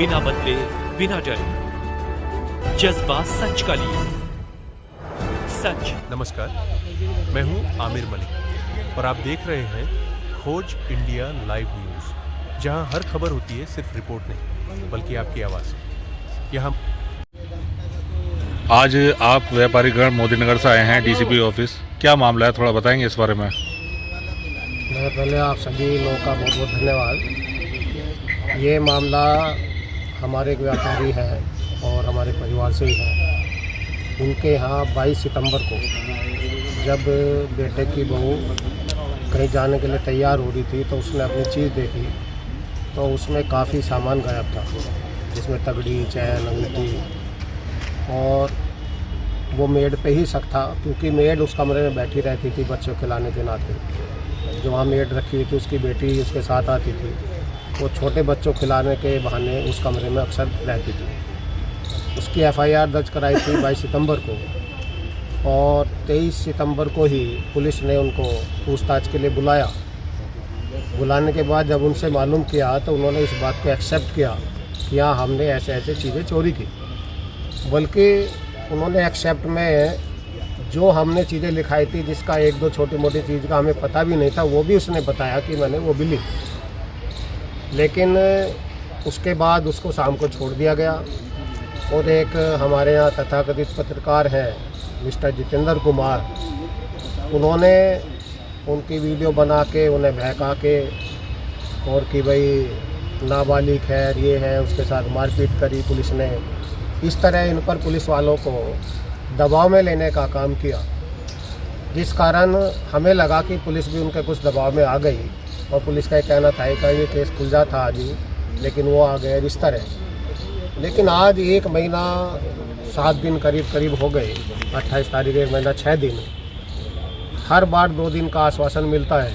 बिना बदले बिना डरे, जज्बा सच का लिए, सच। नमस्कार, मैं हूं आमिर मलिक और आप देख रहे हैं खोज इंडिया लाइव न्यूज़, जहां हर खबर होती है सिर्फ रिपोर्ट नहीं बल्कि आपकी आवाज़। यहाँ आज आप व्यापारीगण मोदीनगर से आए हैं डीसीपी ऑफिस, क्या मामला है, थोड़ा बताएंगे इस बारे में? मैं पहले आप सभी लोगों का बहुत बहुत धन्यवाद। ये मामला हमारे एक व्यापारी है और हमारे परिवार से ही है। उनके यहाँ 22 सितंबर को जब बेटे की बहू कहीं जाने के लिए तैयार हो रही थी तो उसने अपनी चीज़ देखी तो उसमें काफ़ी सामान गायब था, जिसमें तगड़ी, चैन, अंगूठी, और वो मेड पे ही शक था क्योंकि मेड उस कमरे में बैठी रहती थी बच्चों खिलाने के नाते। जो वहाँ मेड रखी हुई थी उसकी बेटी उसके साथ आती थी, वो छोटे बच्चों खिलाने के बहाने उस कमरे में अक्सर रहती थी। उसकी एफआईआर दर्ज कराई थी 22 सितंबर को और 23 सितंबर को ही पुलिस ने उनको पूछताछ के लिए बुलाया। बुलाने के बाद जब उनसे मालूम किया तो उन्होंने इस बात को एक्सेप्ट किया कि हाँ, हमने ऐसे ऐसे चीज़ें चोरी की। बल्कि उन्होंने एक्सेप्ट में जो हमने चीज़ें लिखाई थी, जिसका एक दो छोटी मोटी चीज़ का हमें पता भी नहीं था, वो भी उसने बताया कि मैंने वो भी ली। लेकिन उसके बाद उसको शाम को छोड़ दिया गया और एक हमारे यहाँ तथाकथित पत्रकार हैं मिस्टर जितेंद्र कुमार, उन्होंने उनकी वीडियो बना के उन्हें बहका के और कि भाई नाबालिग है, ये है, उसके साथ मारपीट करी पुलिस ने। इस तरह इन पर पुलिस वालों को दबाव में लेने का काम किया, जिस कारण हमें लगा कि पुलिस भी उनके कुछ दबाव में आ गई और पुलिस का कहना था कि ये केस खुल जाता आज ही, लेकिन वो आ गए इस तरह। लेकिन आज 1 महीना 7 दिन करीब हो गए, 28 तारीख 1 महीना 6 दिन। हर बार 2 दिन का आश्वासन मिलता है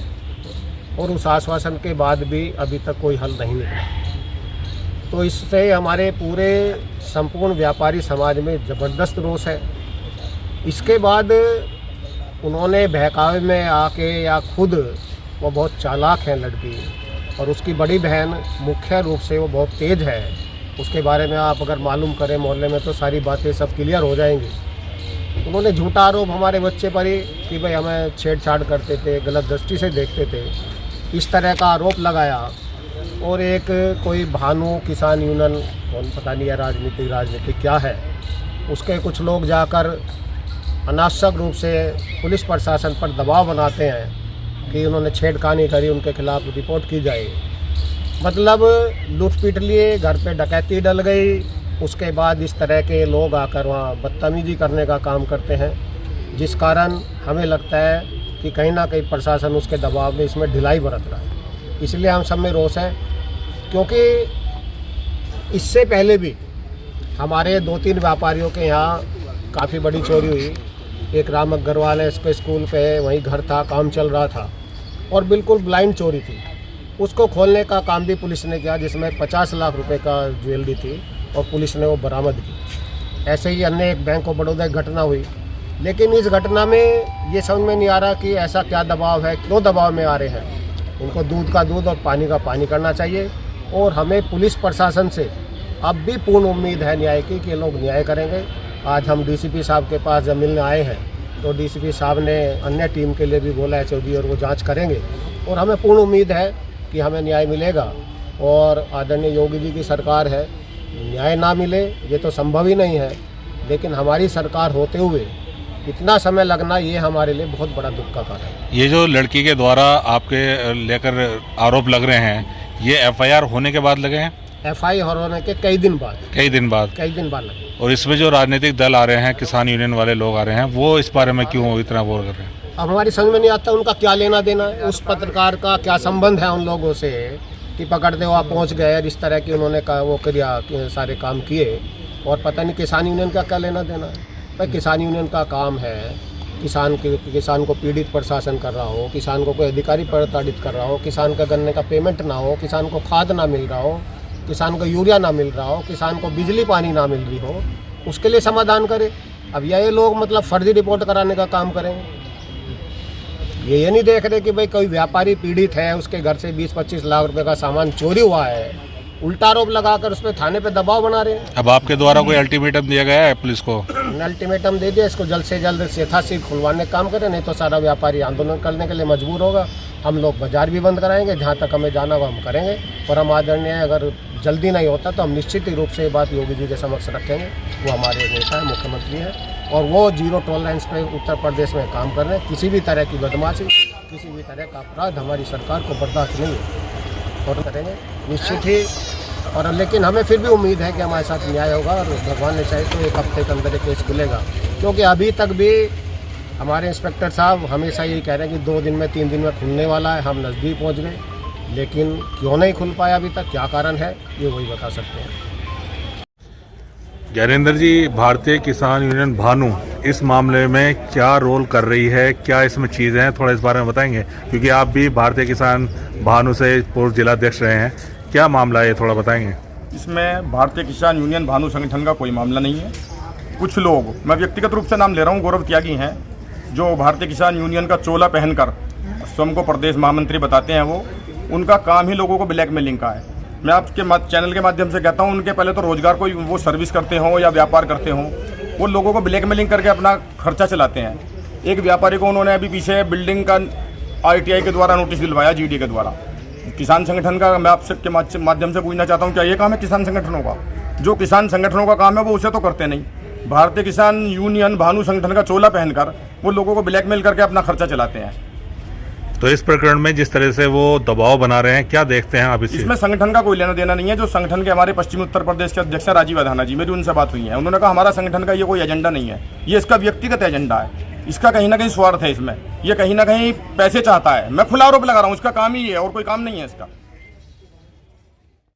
और उस आश्वासन के बाद भी अभी तक कोई हल नहीं निकला। तो इससे हमारे पूरे संपूर्ण व्यापारी समाज में ज़बरदस्त रोष है। इसके बाद उन्होंने बहकावे में आके, या खुद वो बहुत चालाक है लड़की, और उसकी बड़ी बहन मुख्य रूप से वो बहुत तेज़ है। उसके बारे में आप अगर मालूम करें मोहल्ले में तो सारी बातें सब क्लियर हो जाएंगी। उन्होंने झूठा आरोप हमारे बच्चे पर ही कि भाई हमें छेड़छाड़ करते थे, गलत दृष्टि से देखते थे, इस तरह का आरोप लगाया। और एक कोई भानु किसान यूनियन, कौन पता नहीं है, राजनीति क्या है, उसके कुछ लोग जाकर अनावश्यक रूप से पुलिस प्रशासन पर दबाव बनाते हैं कि उन्होंने छेड़खानी करी, उनके खिलाफ रिपोर्ट की जाए। मतलब लूट पीट लिए, घर पे डकैती डल गई, उसके बाद इस तरह के लोग आकर वहाँ बदतमीजी करने का काम करते हैं, जिस कारण हमें लगता है कि कहीं ना कहीं प्रशासन उसके दबाव में इसमें ढिलाई बरत रहा है। इसलिए हम सब में रोष है, क्योंकि इससे पहले भी हमारे 2-3 व्यापारियों के यहाँ काफ़ी बड़ी चोरी हुई। एक राम अग्रवाल है, इसके स्कूल पे वहीं घर था, काम चल रहा था और बिल्कुल ब्लाइंड चोरी थी। उसको खोलने का काम भी पुलिस ने किया, जिसमें 50 लाख रुपए का ज्वेलरी थी और पुलिस ने वो बरामद की। ऐसे ही अन्य एक बैंक ऑफ बड़ौदा घटना हुई। लेकिन इस घटना में ये समझ में नहीं आ रहा कि ऐसा क्या दबाव है, क्यों दबाव में आ रहे हैं। उनको दूध का दूध और पानी का पानी करना चाहिए और हमें पुलिस प्रशासन से अब भी पूर्ण उम्मीद है न्याय की कि ये लोग न्याय करेंगे। आज हम डीसीपी साहब के पास जब मिलने आए हैं तो डीसीपी साहब ने अन्य टीम के लिए भी बोला है चौधरी, और वो जांच करेंगे और हमें पूर्ण उम्मीद है कि हमें न्याय मिलेगा। और आदरणीय योगी जी की सरकार है, न्याय ना मिले ये तो संभव ही नहीं है, लेकिन हमारी सरकार होते हुए इतना समय लगना ये हमारे लिए बहुत बड़ा दुख का कारण है। ये जो लड़की के द्वारा आपके लेकर आरोप लग रहे हैं, ये एफआईआर होने के बाद लगे हैं? एफआईआर होने के कई दिन बाद लगे। और इसमें जो राजनीतिक दल आ रहे हैं, किसान यूनियन वाले लोग आ रहे हैं, वो इस बारे में क्यों इतना वो कर रहे हैं? अब हमारी समझ में नहीं आता उनका क्या लेना देना है, उस पत्रकार का क्या संबंध है उन लोगों से कि पकड़ते हुआ पहुँच गए और इस तरह की उन्होंने वो किया, सारे काम किए, और पता नहीं किसान यूनियन का क्या लेना देना है। भाई किसान यूनियन का काम है किसान को पीड़ित प्रशासन कर रहा हो, किसान को कोई अधिकारी प्रताड़ित कर रहा हो, किसान का गन्ने का पेमेंट ना हो, किसान को खाद ना मिल रहा हो, किसान को यूरिया ना मिल रहा हो, किसान को बिजली पानी ना मिल रही हो, उसके लिए समाधान करे। अब ये लोग मतलब फर्जी रिपोर्ट कराने का काम करेंगे। ये नहीं देख रहे कि भाई कोई व्यापारी पीड़ित है, उसके घर से 20-25 लाख रुपए का सामान चोरी हुआ है उल्टा आरोप लगाकर उस पर थाने पे दबाव बना रहे हैं। अब आपके द्वारा कोई अल्टीमेटम दिया गया है पुलिस को? अल्टीमेटम दे दिया, इसको जल्द से जल्द यथाशीघ्र खुलवाने का काम करें, नहीं तो सारा व्यापारी आंदोलन करने के लिए मजबूर होगा। हम लोग बाजार भी बंद कराएंगे, जहाँ तक हमें जाना वो हम करेंगे। और हम आदरणीय, अगर जल्दी नहीं होता तो हम निश्चित ही रूप से ये बात योगी जी के समक्ष रखेंगे। वो हमारे नेता है, मुख्यमंत्री हैं, और वो जीरो टॉलरेंस पे उत्तर प्रदेश में काम कर रहे हैं। किसी भी तरह की बदमाशी, किसी भी तरह का अपराध हमारी सरकार को बर्दाश्त नहीं है और करेंगे निश्चित ही। और लेकिन हमें फिर भी उम्मीद है कि हमारे साथ न्याय होगा और भगवान ने चाहे तो 1 हफ्ते के अंदर ये केस खुलेगा, क्योंकि अभी तक भी हमारे इंस्पेक्टर साहब हमेशा यही कह रहे हैं कि 2 दिन में 3 दिन में खुलने वाला है। हम नज़दीक पहुंच गए, लेकिन क्यों नहीं खुल पाया अभी तक, क्या कारण है, ये वही बता सकते हैं। ज्ञानेंद्र जी, भारतीय किसान यूनियन भानु इस मामले में क्या रोल कर रही है, क्या इसमें चीज़ें हैं, थोड़ा इस बारे में बताएंगे, क्योंकि आप भी भारतीय किसान भानु से पूर्व जिलाध्यक्ष रहे हैं। क्या मामला है, थोड़ा बताएंगे? इसमें भारतीय किसान यूनियन भानु संगठन का कोई मामला नहीं है। कुछ लोग, मैं व्यक्तिगत रूप से नाम ले रहा हूँ, गौरव त्यागी हैं, जो भारतीय किसान यूनियन का चोला पहनकर स्वयं को प्रदेश महामंत्री बताते हैं। वो उनका काम ही लोगों को ब्लैकमेलिंग का है। मैं आपके चैनल के माध्यम से कहता हूँ, उनके पहले तो रोजगार कोई वो सर्विस करते हों या व्यापार करते हों, वो लोगों को ब्लैकमेलिंग करके अपना खर्चा चलाते हैं। एक व्यापारी को उन्होंने अभी पीछे बिल्डिंग का ITI के द्वारा नोटिस दिलवाया, GD के द्वारा। किसान संगठन का मैं आपसे के माध्यम से पूछना चाहता हूँ, क्या ये काम है किसान संगठनों का? जो किसान संगठनों का काम है वो उसे तो करते नहीं। भारतीय किसान यूनियन भानु संगठन का चोला पहनकर वो लोगों को ब्लैकमेल करके अपना खर्चा चलाते हैं। तो इस प्रकरण में जिस तरह से वो दबाव बना रहे हैं, क्या देखते हैं आप इसमें? संगठन का कोई लेना देना नहीं है। जो संगठन के हमारे पश्चिमी उत्तर प्रदेश के अध्यक्ष राजीव अधाना जी, मेरी उनसे बात हुई है, उन्होंने कहा हमारा संगठन का ये कोई एजेंडा नहीं है, ये इसका व्यक्तिगत एजेंडा है। इसका कहीं ना कहीं स्वार्थ है इसमें, ये कहीं ना कहीं पैसे चाहता है। मैं खुला आरोप लगा रहा हूँ, इसका काम ही है और कोई काम नहीं है इसका।